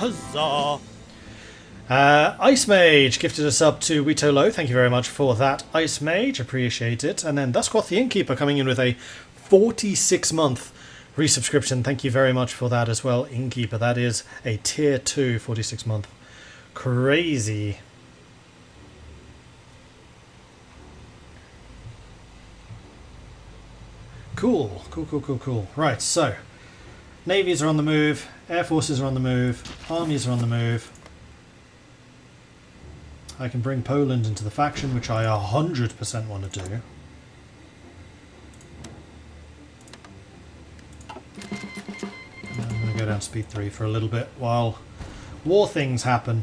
Huzzah! Ice Mage gifted us up to Witolo. Thank you very much for that, Ice Mage. Appreciate it. And then Duskwoth the Innkeeper coming in with a 46-month resubscription. Thank you very much for that as well, Innkeeper. That is a tier 2 46-month. Crazy. Cool. Right, so navies are on the move, air forces are on the move, armies are on the move. I can bring Poland into the faction, which I 100% want to do. And I'm going to go down speed 3 for a little bit while war things happen.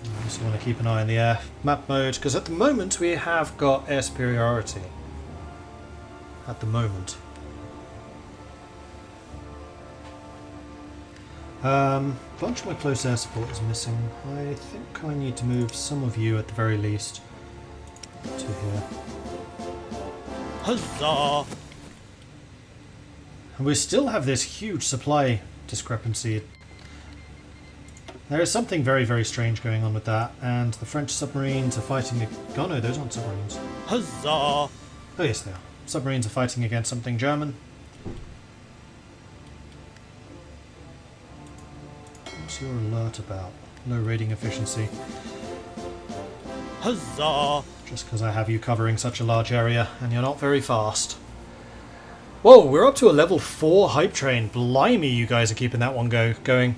I also want to keep an eye on the air map mode, because at the moment we have got air superiority. At the moment. A bunch of my close air support is missing. I think I need to move some of you at the very least to here. Huzzah! And we still have this huge supply discrepancy. There is something very, very strange going on with that, and the French submarines are fighting... Oh no, those aren't submarines. Huzzah! Oh yes, they are. Submarines are fighting against something German. What's your alert about? Low rating efficiency. Huzzah! Just because I have you covering such a large area and you're not very fast. Whoa, we're up to a level 4 hype train. Blimey, you guys are keeping that one going.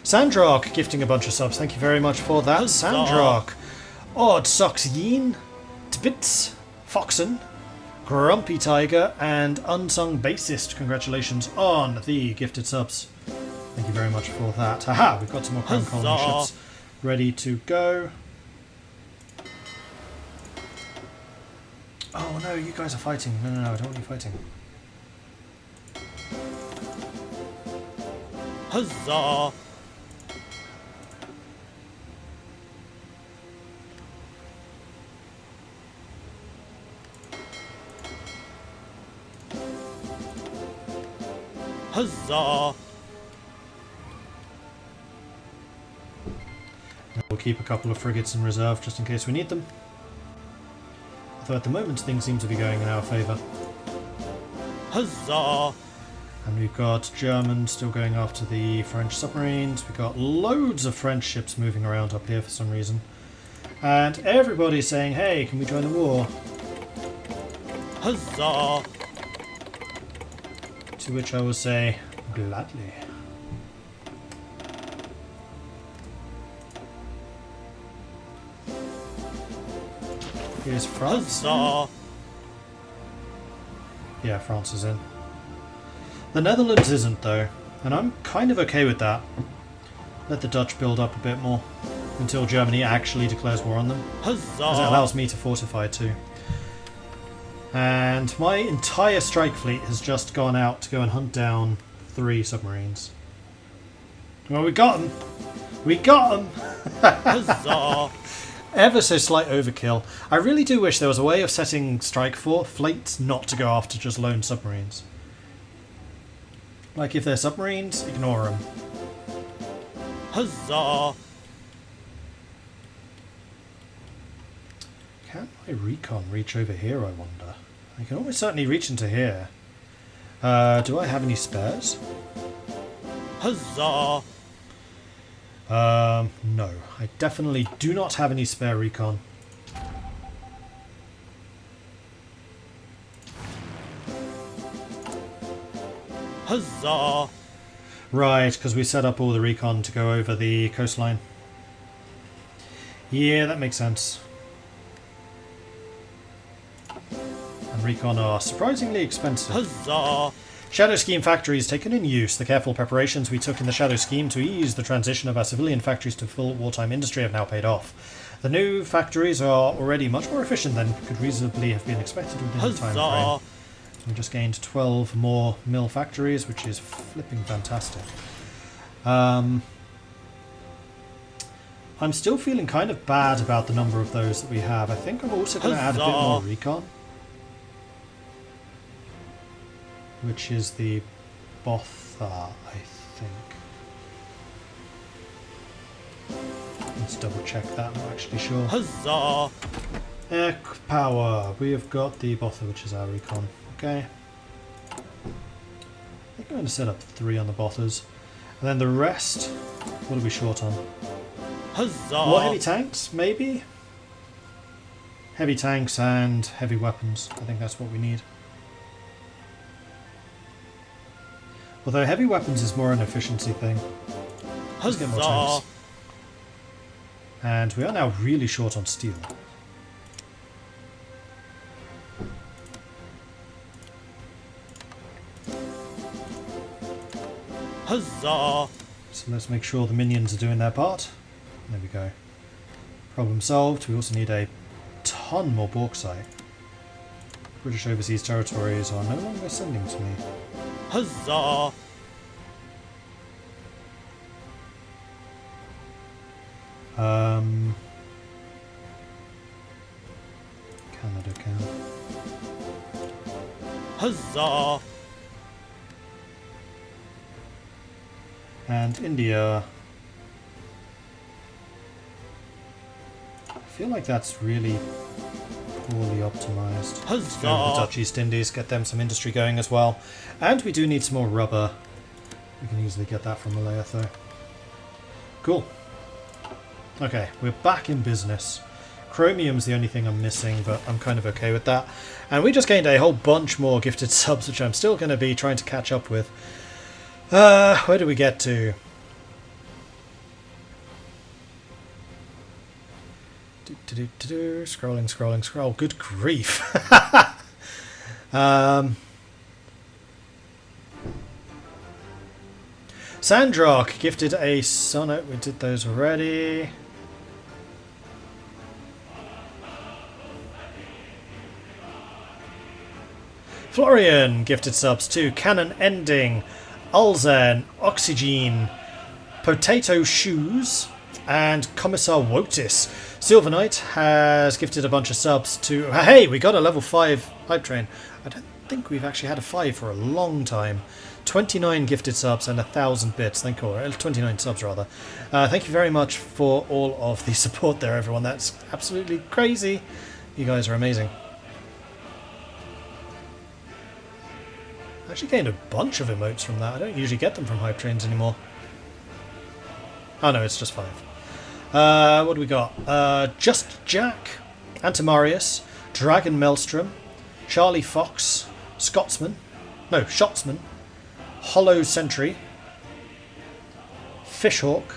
Sandrock gifting a bunch of subs. Thank you very much for that. Sandrock. Odd Socks Yeen. Tbits. Foxen. Grumpy Tiger. And Unsung Bassist. Congratulations on the gifted subs. Thank you very much for that. Haha, we've got some more Crown Colony ships ready to go. Oh no, you guys are fighting. No, I don't want you fighting. Huzzah! Huzzah! We'll keep a couple of frigates in reserve just in case we need them. Although at the moment things seem to be going in our favour. Huzzah! And we've got Germans still going after the French submarines. We've got loads of French ships moving around up here for some reason. And everybody's saying, hey, can we join the war? Huzzah! To which I will say, gladly. Here's France. Huzzah! Yeah, France is in. The Netherlands isn't though, and I'm kind of okay with that. Let the Dutch build up a bit more until Germany actually declares war on them. Huzzah! As it allows me to fortify too. And my entire strike fleet has just gone out to go and hunt down 3 submarines. Well, we got them! We got them! Huzzah! Ever so slight overkill. I really do wish there was a way of setting strike fleets not to go after just lone submarines. Like if they're submarines, ignore them. Huzzah! Can my recon reach over here, I wonder? I can almost certainly reach into here. Do I have any spares? Huzzah! No. I definitely do not have any spare recon. Huzzah! Right, because we set up all the recon to go over the coastline. Yeah, that makes sense. And recon are surprisingly expensive. Huzzah! Shadow Scheme factories taken in use. The careful preparations we took in the Shadow Scheme to ease the transition of our civilian factories to full wartime industry have now paid off. The new factories are already much more efficient than could reasonably have been expected within the time frame. We just gained 12 more mill factories, which is flipping fantastic. I'm still feeling kind of bad about the number of those that we have. I think I'm also going to add a bit more recon. Which is the Botha, I think. Let's double check that, I'm not actually sure. Huzzah! Air power. We have got the Botha, which is our recon. Okay. I think I'm going to set up 3 on the Bothas. And then the rest, what are we short on? Huzzah! More heavy tanks, maybe? Heavy tanks and heavy weapons. I think that's what we need. Although heavy weapons is more an efficiency thing. Let's get more Huzzah! tanks. And we are now really short on steel. Huzzah! So let's make sure the minions are doing their part. There we go. Problem solved. We also need a ton more bauxite. British overseas territories are no longer sending to me. Huzzah! Canada can. Huzzah! And India. I feel like that's really poorly optimized. Let's go with the Dutch East Indies, get them some industry going as well. And we do need some more rubber. We can easily get that from Malaya though. Cool. Okay, we're back in business. Chromium's the only thing I'm missing, but I'm kind of okay with that. And we just gained a whole bunch more gifted subs, which I'm still going to be trying to catch up with. Where do we get to? Scrolling, scroll. Good grief. Sandrock gifted a sonnet. We did those already. Florian gifted subs to Cannon Ending, Ulzen, Oxygen, Potato Shoes, and Commissar Wotis. Silver Knight has gifted a bunch of subs to... Hey, we got a level 5 hype train. I don't think we've actually had a 5 for a long time. 29 gifted subs and 1,000 bits. Thank you. 29 subs, rather. Thank you very much for all of the support there, everyone. That's absolutely crazy. You guys are amazing. I actually gained a bunch of emotes from that. I don't usually get them from hype trains anymore. Oh no, it's just 5. What do we got? Just Jack, Antimarius, Dragon Maelstrom, Charlie Fox, Scotsman, Shotsman, Hollow Sentry, Fishhawk,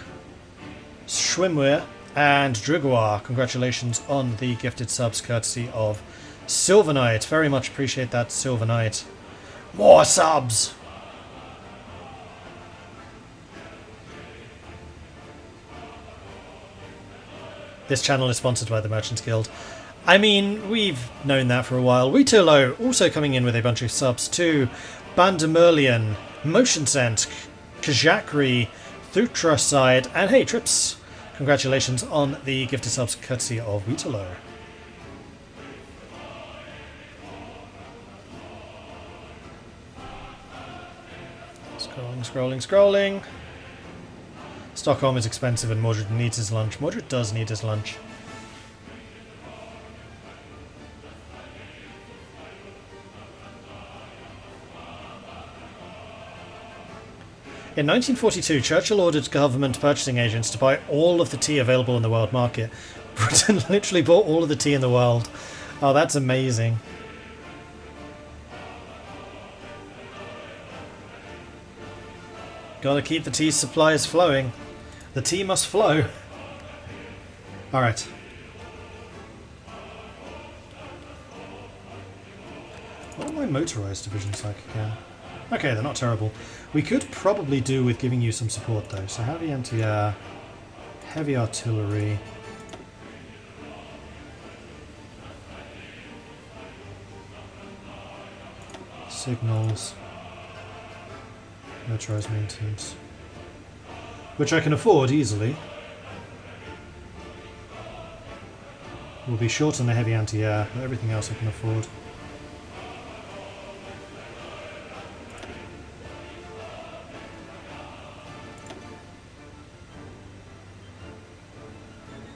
Schwimweir, and Driguar. Congratulations on the gifted subs courtesy of Silver Knight. Very much appreciate that, Silver Knight. More subs! This channel is sponsored by the Merchants Guild. I mean, we've known that for a while. Wheatillo also coming in with a bunch of subs too. Bandamerlian, Motion Sense, Kajakri, Thutraside, and hey, Trips. Congratulations on the gifted subs courtesy of Wheatillo. Scrolling. Stockholm is expensive and Mordred needs his lunch. Mordred does need his lunch. In 1942, Churchill ordered government purchasing agents to buy all of the tea available in the world market. Britain literally bought all of the tea in the world. Oh, that's amazing. Gotta keep the tea supplies flowing. The tea must flow. Alright. What are my motorized divisions like again? Okay, they're not terrible. We could probably do with giving you some support though. So heavy anti-air, heavy artillery. Signals. Motorized maintenance. Which I can afford easily. We'll be short on the heavy anti-air, but everything else I can afford.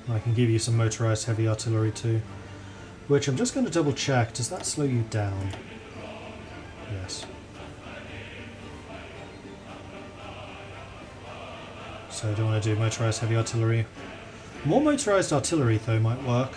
I can give you some motorized heavy artillery too. Which I'm just going to double check. Does that slow you down? Yes. So I don't want to do motorized heavy artillery. More motorized artillery though might work.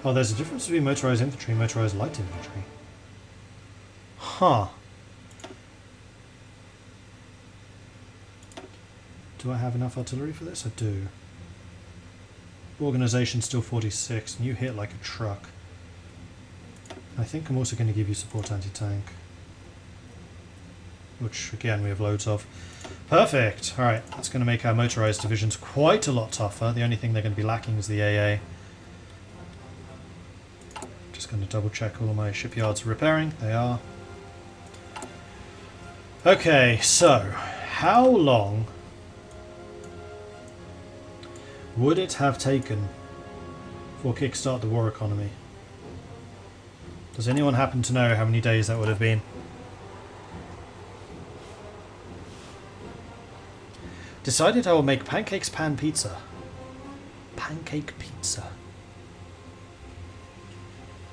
Oh, there's a difference between motorized infantry and motorized light infantry. Huh. Do I have enough artillery for this? I do. Organization still 46, and you hit like a truck. I think I'm also going to give you support anti-tank. Which, again, we have loads of. Perfect! Alright, that's going to make our motorized divisions quite a lot tougher. The only thing they're going to be lacking is the AA. Just going to double check all of my shipyards are repairing. They are. Okay, so, how long would it have taken for kickstart the war economy? Does anyone happen to know how many days that would have been? Decided I will make pancakes pan pizza. Pancake pizza.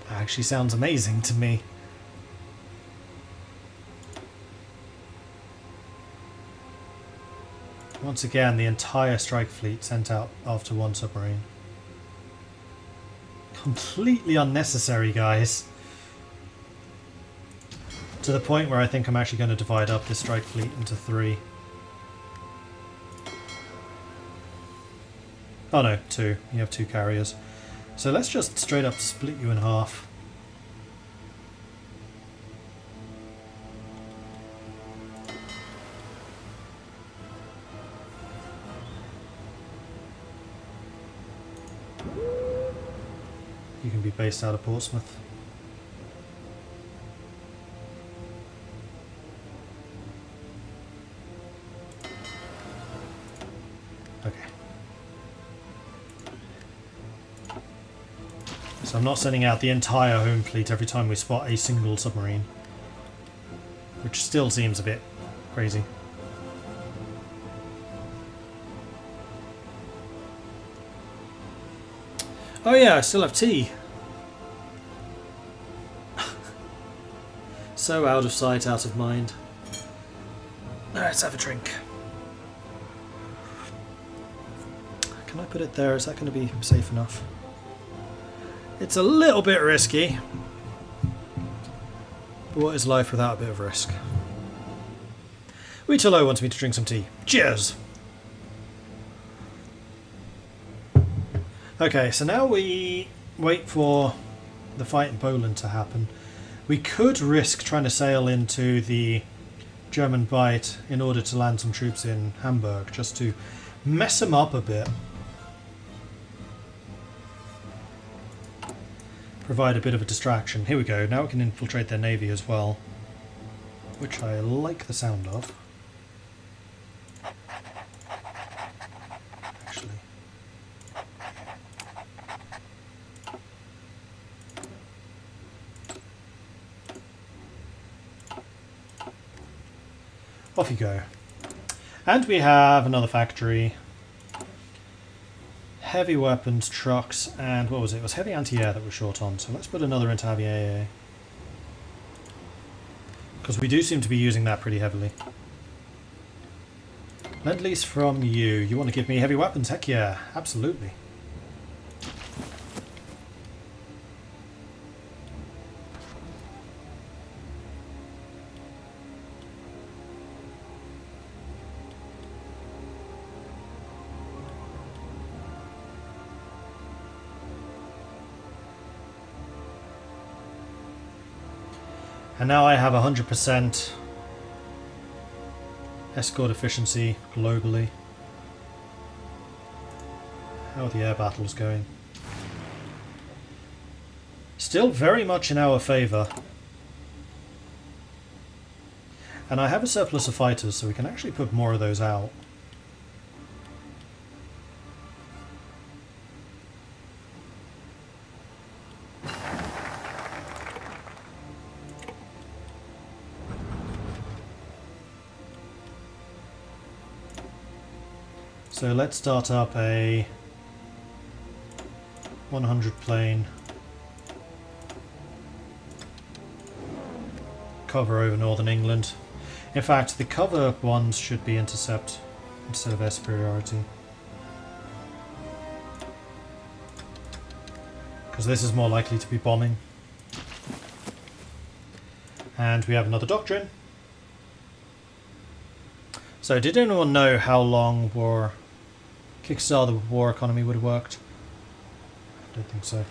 That actually sounds amazing to me. Once again, the entire strike fleet sent out after one submarine. Completely unnecessary, guys. To the point where I think I'm actually going to divide up this strike fleet into 3. Oh no, 2. You have 2 carriers. So let's just straight up split you in half. You can be based out of Portsmouth. Okay. So I'm not sending out the entire home fleet every time we spot a single submarine. Which still seems a bit crazy. Oh yeah, I still have tea. So out of sight, out of mind. Let's have a drink. Can I put it there? Is that going to be safe enough? It's a little bit risky. But what is life without a bit of risk? Weetalo wants me to drink some tea. Cheers! Okay, so now we wait for the fight in Poland to happen. We could risk trying to sail into the German Bight in order to land some troops in Hamburg, just to mess them up a bit. Provide a bit of a distraction. Here we go, now we can infiltrate their navy as well, which I like the sound of. Actually. Off you go. And we have another factory. Heavy weapons, trucks, and what was it? It was heavy anti-air that we're short on, so let's put another into heavy AA. Because we do seem to be using that pretty heavily. Lend-lease from you. You want to give me heavy weapons? Heck yeah, absolutely. And now I have 100% escort efficiency globally. How are the air battles going? Still very much in our favour. And I have a surplus of fighters, so we can actually put more of those out. So let's start up a 100 plane cover over northern England. In fact, the cover ones should be intercept instead of air superiority, because this is more likely to be bombing. And we have another doctrine. So did anyone know how long Kickstarter the war economy would have worked? I don't think so.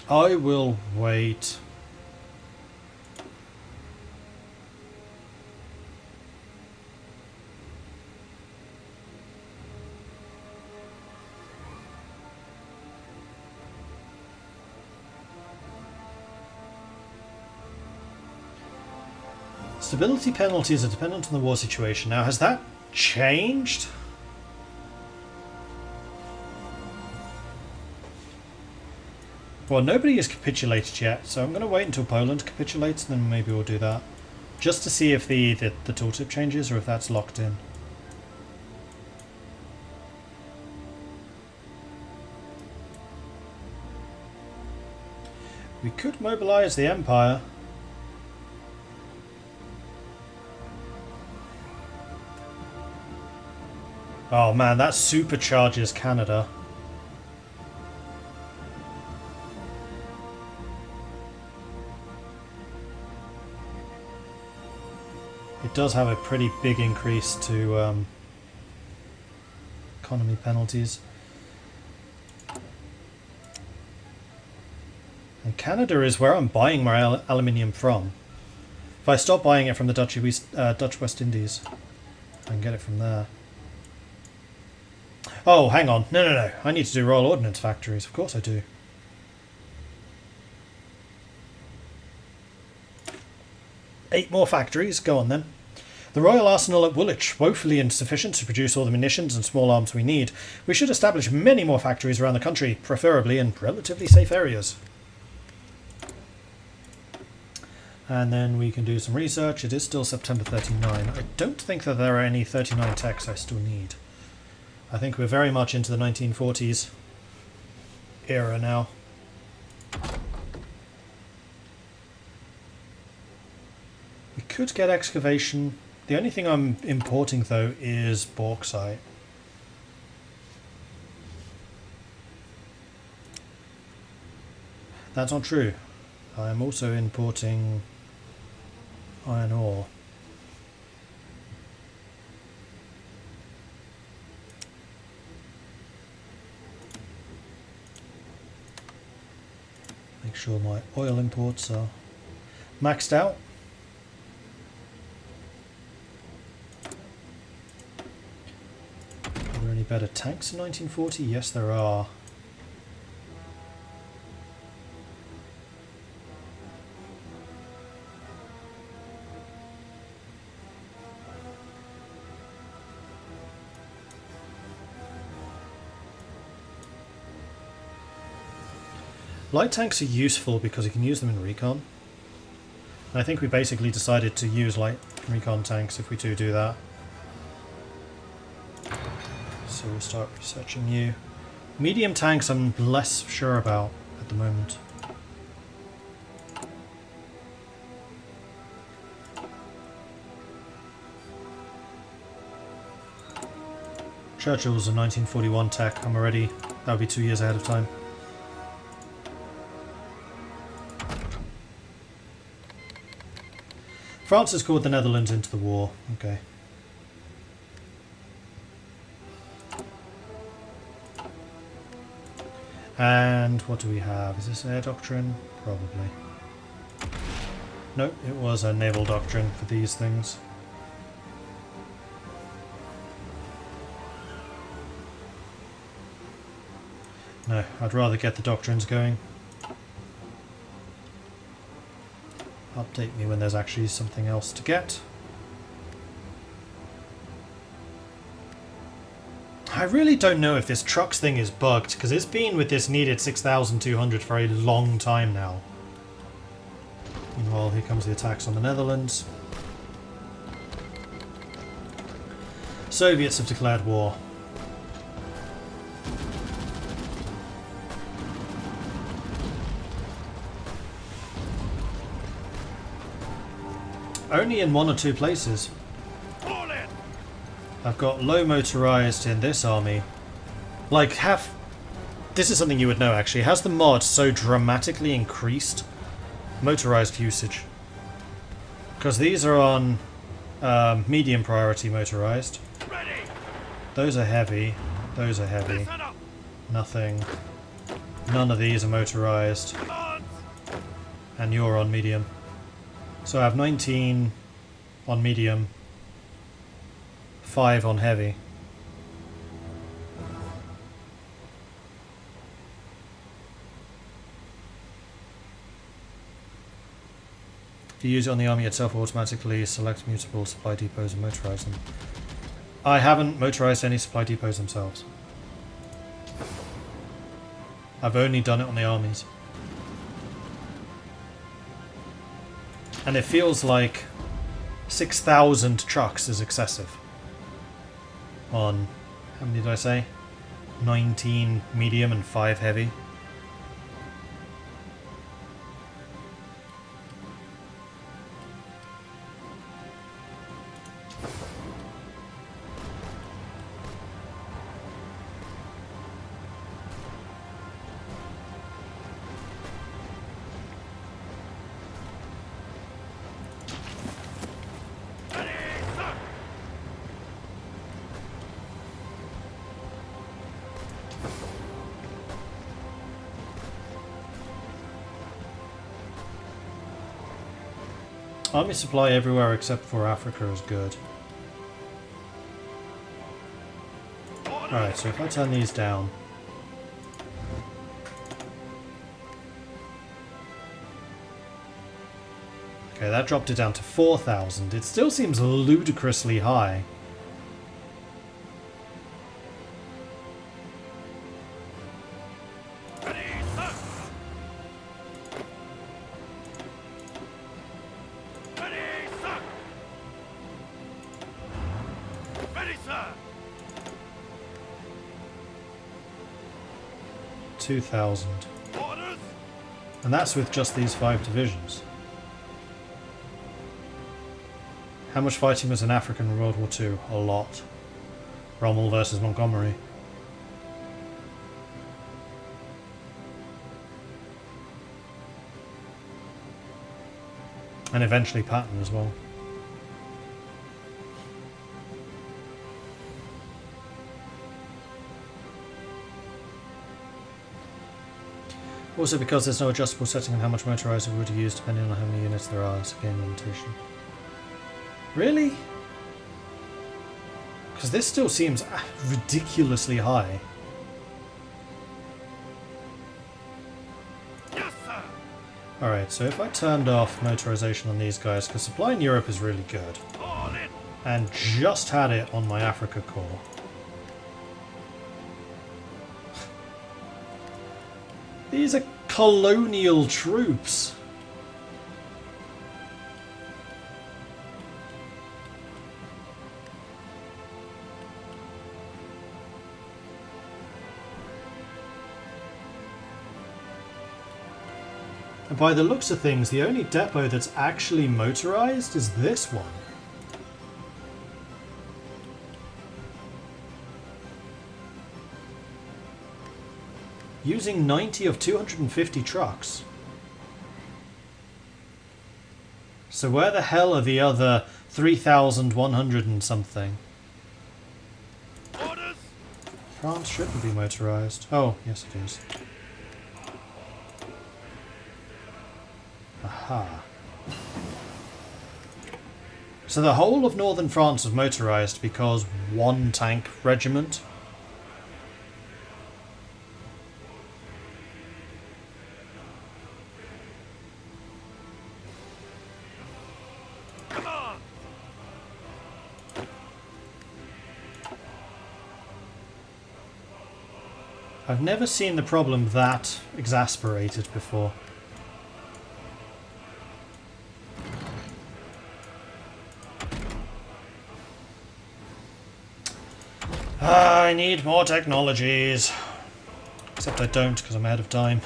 I will wait. Stability penalties are dependent on the war situation. Now, has that changed? Well, nobody has capitulated yet, so I'm going to wait until Poland capitulates, and then maybe we'll do that. Just to see if the tooltip changes, or if that's locked in. We could mobilize the Empire. Oh man, that supercharges Canada. It does have a pretty big increase to economy penalties. And Canada is where I'm buying my aluminium from. If I stop buying it from the Dutch West Indies, I can get it from there. Oh, hang on. No. I need to do Royal Ordnance factories. Of course I do. Eight more factories. Go on then. The Royal Arsenal at Woolwich, woefully insufficient to produce all the munitions and small arms we need. We should establish many more factories around the country, preferably in relatively safe areas. And then we can do some research. It is still September 39. I don't think that there are any 39 techs I still need. I think we're very much into the 1940s era now. We could get excavation. The only thing I'm importing though is bauxite. That's not true. I'm also importing iron ore. Make sure my oil imports are maxed out. Are there any better tanks in 1940? Yes, there are. Light tanks are useful because you can use them in recon. And I think we basically decided to use light recon tanks if we do that. So we'll start researching you. Medium tanks I'm less sure about at the moment. Churchill's a 1941 tech. I'm already... that would be 2 years ahead of time. France has called the Netherlands into the war. Okay. And what do we have? Is this air doctrine? Probably. Nope, it was a naval doctrine for these things. No, I'd rather get the doctrines going. Update me when there's actually something else to get. I really don't know if this trucks thing is bugged, because it's been with this needed 6,200 for a long time now. Meanwhile, here comes the attacks on the Netherlands. Soviets have declared war. Only in 1 or 2 places. I've got low motorized in this army. Like, this is something you would know actually. Has the mod so dramatically increased motorized usage? Because these are on medium priority motorized. Those are heavy. Those are heavy. Nothing. None of these are motorized. And you're on medium. So I have 19 on medium, 5 on heavy. If you use it on the army itself, automatically select mutable supply depots and motorize them. I haven't motorized any supply depots themselves. I've only done it on the armies. And it feels like 6,000 trucks is excessive. On, how many did I say? 19 medium and 5 heavy. Army supply everywhere except for Africa is good. Alright, so if I turn these down... Okay, that dropped it down to 4,000. It still seems ludicrously high. Ready, sir! 2,000. Orders! And that's with just these 5 divisions. How much fighting was in Africa in World War II? A lot. Rommel versus Montgomery. And eventually Patton as well. Also because there's no adjustable setting on how much motorized it would use depending on how many units there are, it's a game limitation. Really? Because this still seems ridiculously high. Yes, sir! Alright, so if I turned off motorization on these guys, because supply in Europe is really good, All in! and just had it on my Africa Corps. These are colonial troops. And by the looks of things, the only depot that's actually motorized is this one. Using 90 of 250 trucks. So where the hell are the other 3,100 and something? Orders! France shouldn't be motorized. Oh, yes it is. Aha. So the whole of northern France is motorized because one tank regiment. Come on! I've never seen the problem that exasperated before. I need more technologies. Except I don't, because I'm out of time.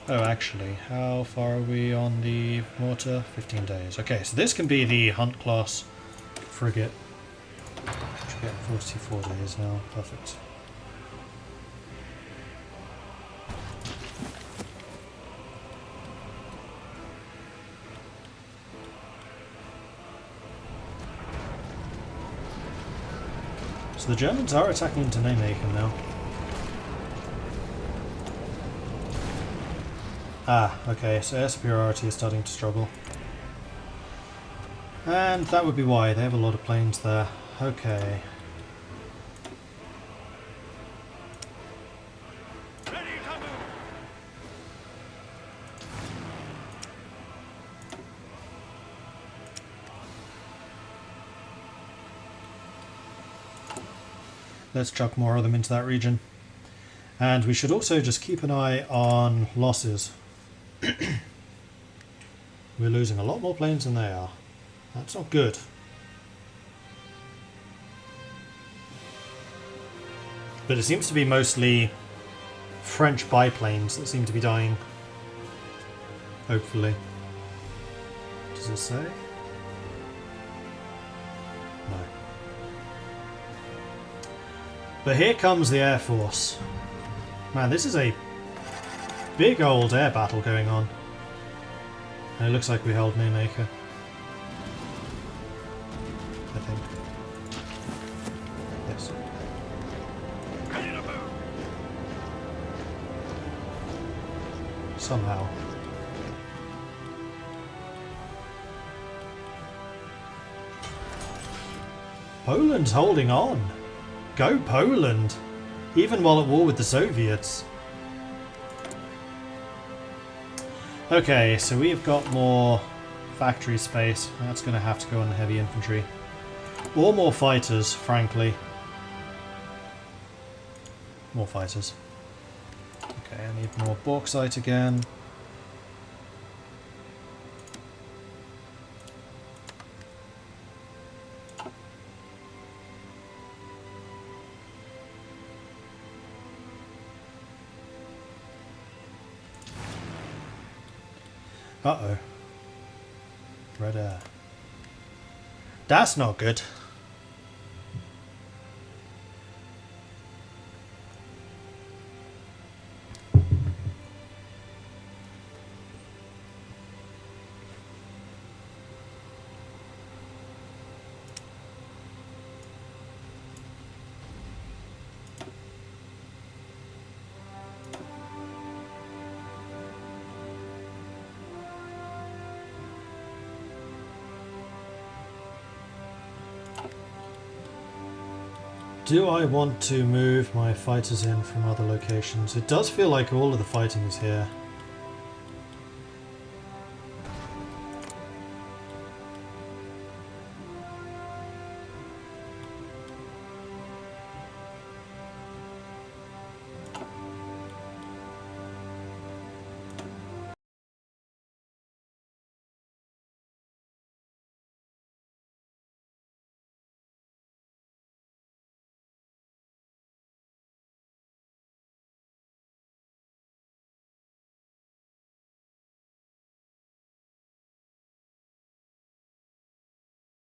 Oh, actually, how far are we on the mortar? 15 days. Okay, so this can be the hunt class frigate. Should get 44 days now. Perfect. So the Germans are attacking into Nijmegen now. Ah, okay, so air superiority is starting to struggle. And that would be why, they have a lot of planes there. Okay. Ready to move. Let's chuck more of them into that region. And we should also just keep an eye on losses. We're losing a lot more planes than they are. That's not good. But it seems to be mostly French biplanes that seem to be dying. Hopefully. Does it say? No. But here comes the Air Force. Man, this is a big old air battle going on. And it looks like we held Nijmegen. I think. Yes. Ready to move. Somehow. Poland's holding on. Go Poland! Even while at war with the Soviets. Okay, so we've got more factory space. That's going to have to go on the heavy infantry. Or more fighters, frankly. More fighters. Okay, I need more bauxite again. Uh-oh. Red air. That's not good. Do I want to move my fighters in from other locations? It does feel like all of the fighting is here.